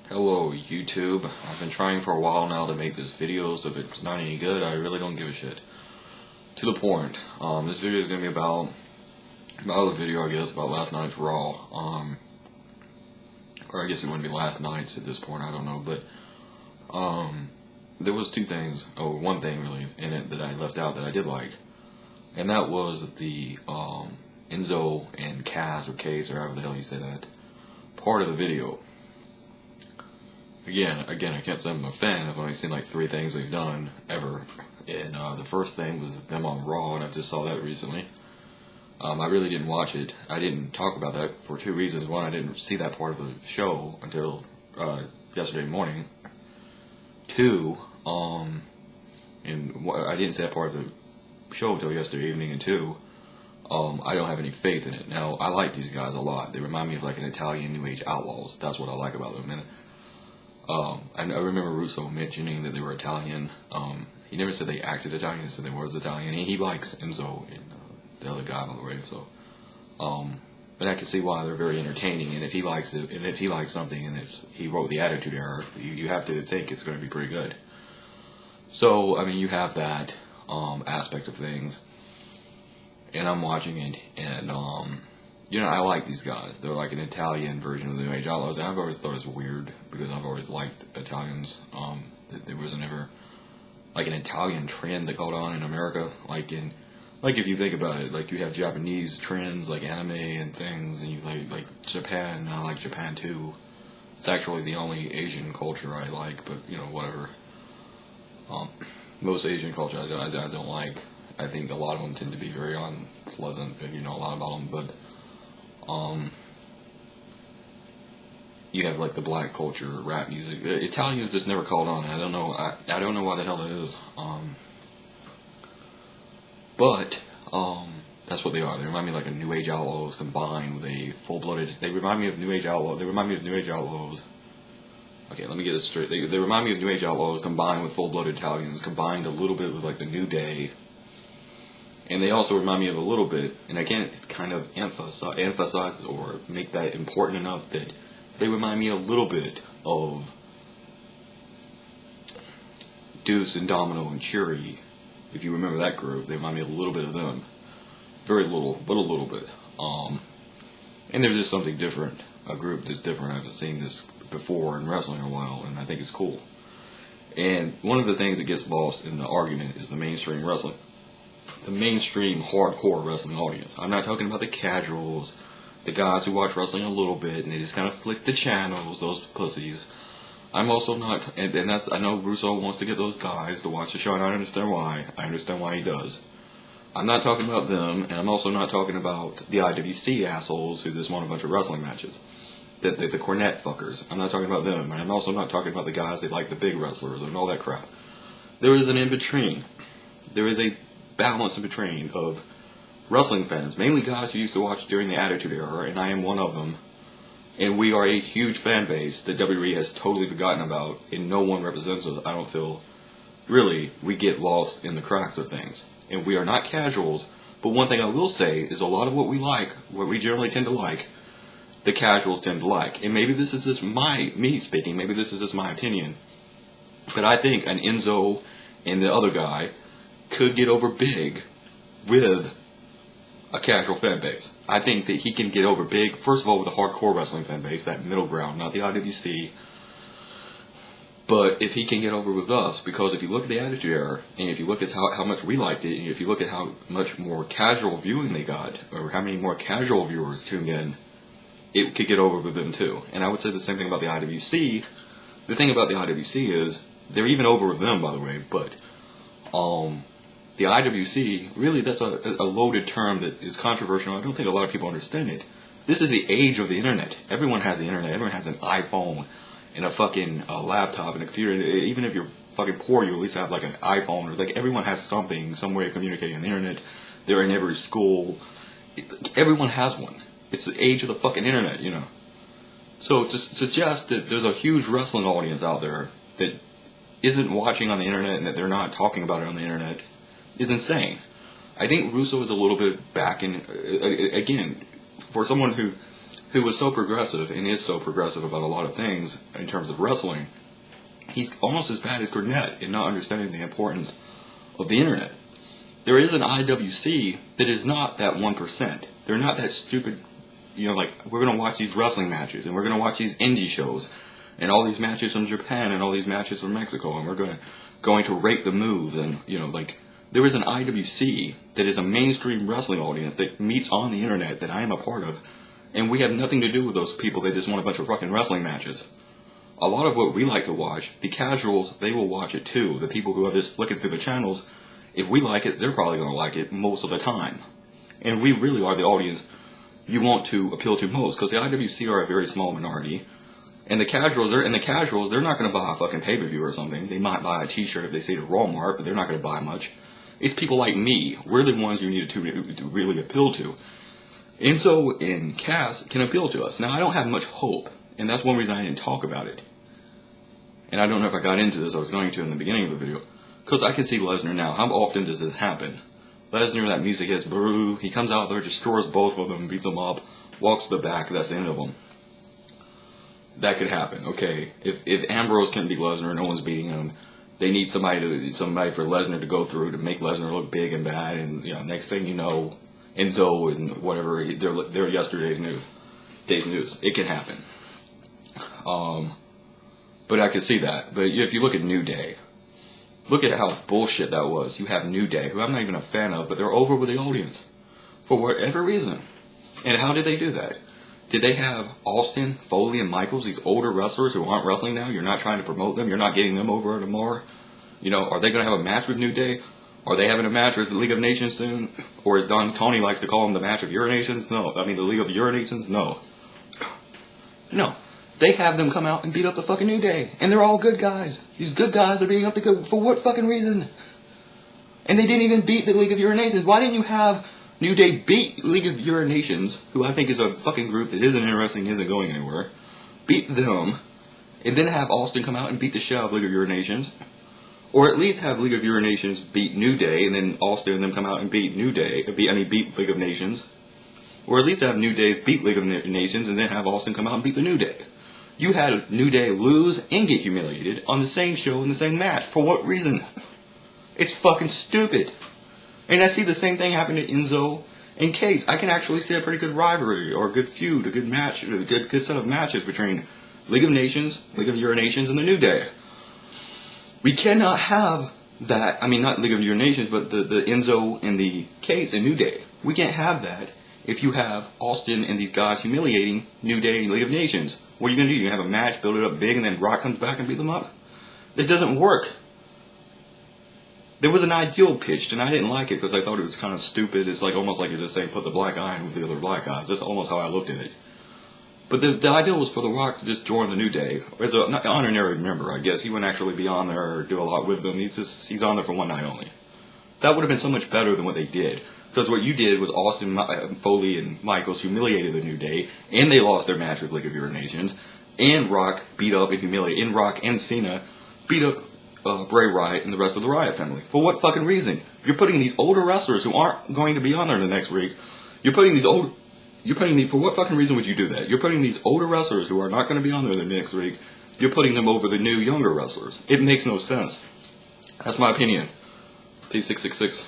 Hello YouTube. I've been trying for a while now to make this video, so if it's not any good, I really don't give a shit. To the point, this video is going to be about the video, I guess, about last night's Raw. Or I guess it wouldn't be last night's at this point, I don't know, but, there was one thing really, in it that I left out that I did like. And that was the, Enzo and Kaz, or Case, or however the hell you say that, part of the video. Again, I can't say I'm a fan. I've only seen like 3 things they've done ever. And the first thing was them on Raw, and I just saw that recently. I really didn't watch it. I didn't talk about that for 2 reasons. One, I didn't see that part of the show until yesterday morning. 2, I didn't see that part of the show until yesterday evening. And 2, I don't have any faith in it. Now, I like these guys a lot. They remind me of like an Italian New Age Outlaws. That's what I like about them. And I remember Russo mentioning that they were Italian. He never said they acted Italian, he said they was Italian. And he likes Enzo and the other guy, by the way. So, but I can see why they're very entertaining. And if he likes it, and if he likes something, and he wrote the Attitude Era, you have to think it's going to be pretty good. So, I mean, you have that aspect of things. And I'm watching it, and you know, I like these guys. They're like an Italian version of the New Age Outlaws. And I've always thought it was weird because I've always liked Italians. There wasn't ever like an Italian trend that caught on in America. Like if you think about it, like you have Japanese trends like anime and things, and you like Japan. And I like Japan too. It's actually the only Asian culture I like, but you know, whatever. Most Asian culture I don't like. I think a lot of them tend to be very unpleasant if you know a lot about them, but you have like the black culture, rap music. Italians just never caught on. I don't know. I don't know why the hell that is. But that's what they are. They remind me like a New Age Outlaws combined with a full-blooded. They remind me of New Age Outlaws. They remind me of New Age Outlaws. Okay, let me get this straight. They remind me of New Age Outlaws combined with full-blooded Italians, combined a little bit with like the New Day. And they also remind me of a little bit, and I can't kind of emphasize or make that important enough, that they remind me a little bit of Deuce and Domino and Cherry. If you remember that group, they remind me a little bit of them. Very little, but a little bit. And they're just something different, a group that's different. I haven't seen this before in wrestling in a while, and I think it's cool. And one of the things that gets lost in the argument is the mainstream wrestling. The mainstream hardcore wrestling audience. I'm not talking about the casuals, the guys who watch wrestling a little bit and they just kind of flick the channels, those pussies. I'm also not, and that's, I know Russo wants to get those guys to watch the show, and I understand why. I understand why he does. I'm not talking about them, and I'm also not talking about the IWC assholes who just want a bunch of wrestling matches. The Cornette fuckers. I'm not talking about them, and I'm also not talking about the guys that like the big wrestlers and all that crap. There is an in-between. There is a balance in between of wrestling fans, mainly guys who used to watch during the Attitude Era, and I am one of them, and we are a huge fan base that WWE has totally forgotten about, and no one represents us. I don't feel, really, we get lost in the cracks of things, and we are not casuals. But one thing I will say is a lot of what we like, what we generally tend to like, the casuals tend to like. And maybe this is just me speaking, maybe this is just my opinion, but I think an Enzo and the other guy could get over big with a casual fan base. I think that he can get over big, first of all, with a hardcore wrestling fan base, that middle ground, not the IWC. But if he can get over with us, because if you look at the Attitude Era, and if you look at how much we liked it, and if you look at how much more casual viewing they got, or how many more casual viewers tuned in, it could get over with them too. And I would say the same thing about the IWC. The thing about the IWC is, they're even over with them, by the way, but, the IWC, really, that's a loaded term that is controversial. I don't think a lot of people understand it. This is the age of the internet. Everyone has the internet. Everyone has an iPhone and a fucking laptop and a computer. Even if you're fucking poor, you at least have like an iPhone. Or like everyone has something, some way of communicating on the internet. They're in every school. Everyone has one. It's the age of the fucking internet, you know. So to suggest that there's a huge wrestling audience out there that isn't watching on the internet and that they're not talking about it on the internet is insane. I think Russo is a little bit back in, again, for someone who who was so progressive and is so progressive about a lot of things in terms of wrestling, he's almost as bad as Cornette in not understanding the importance of the internet. There is an IWC that is not that 1%. They're not that stupid, like, we're going to watch these wrestling matches, and we're going to watch these indie shows, and all these matches from Japan, and all these matches from Mexico, and we're going to rate the moves, and, there is an IWC that is a mainstream wrestling audience that meets on the internet that I am a part of, and we have nothing to do with those people. They just want a bunch of fucking wrestling matches. A lot of what we like to watch, the casuals, they will watch it too. The people who are just flicking through the channels, if we like it, they're probably going to like it most of the time. And we really are the audience you want to appeal to most, because the IWC are a very small minority. And the casuals, they're not going to buy a fucking pay-per-view or something. They might buy a t-shirt if they see it at Walmart, but they're not going to buy much. It's people like me. We're the ones you need to really appeal to. Enzo and Cass can appeal to us. Now, I don't have much hope, and that's one reason I didn't talk about it. And I don't know if I got into this. I was going to in the beginning of the video. Because I can see Lesnar now. How often does this happen? Lesnar, that music hits, brrr, he comes out there, destroys both of them, beats them up, walks to the back, that's the end of them. That could happen, okay. If Ambrose can't beat Lesnar, no one's beating him. They need somebody for Lesnar to go through to make Lesnar look big and bad, and next thing you know, Enzo and whatever, they're yesterday's news. It can happen. But I can see that. But if you look at New Day, look at how bullshit that was. You have New Day, who I'm not even a fan of, but they're over with the audience for whatever reason. And how did they do that? Did they have Austin, Foley, and Michaels, these older wrestlers who aren't wrestling now? You're not trying to promote them. You're not getting them over tomorrow. Are they going to have a match with New Day? Are they having a match with the League of Nations soon? Or as Tony likes to call them, the match of urinations? No. I mean, the League of Urinations? No. No. They have them come out and beat up the fucking New Day. And they're all good guys. These good guys are beating up the good... For what fucking reason? And they didn't even beat the League of Urinations. Why didn't you have New Day beat League of Urinations, who I think is a fucking group that isn't interesting, isn't going anywhere, beat them, and then have Austin come out and beat the shit out of League of Urinations? Or at least have League of Urinations beat New Day, and then Austin and them come out and beat beat League of Nations. Or at least have New Day beat League of Nations, and then have Austin come out and beat the New Day. You had New Day lose and get humiliated on the same show in the same match. For what reason? It's fucking stupid. And I see the same thing happen to Enzo and Case. I can actually see a pretty good rivalry, or a good feud, a good match, a good set of matches between League of Nations, League of Urinations, and the New Day. We cannot have that. I mean, not League of Urinations, but the Enzo and the Case and New Day. We can't have that if you have Austin and these guys humiliating New Day and League of Nations. What are you going to do? You're going to have a match, build it up big, and then Rock comes back and beat them up? It doesn't work. There was an ideal pitched, and I didn't like it because I thought it was kind of stupid. It's almost like you're just saying put the black guy in with the other black guys. That's almost how I looked at it. But the ideal was for The Rock to just join the New Day as an honorary member, I guess. He wouldn't actually be on there or do a lot with them. He's on there for one night only. That would have been so much better than what they did. Because what you did was Austin, Foley, and Michaels humiliated the New Day, and they lost their match with League of Urinations, and Rock beat up and humiliated, and Rock and Cena beat up Bray Wyatt and the rest of the Riot family. For what fucking reason? You're putting these older wrestlers who aren't going to be on there the next week. For what fucking reason would you do that? You're putting these older wrestlers who are not going to be on there the next week, you're putting them over the new, younger wrestlers. It makes no sense. That's my opinion. P666.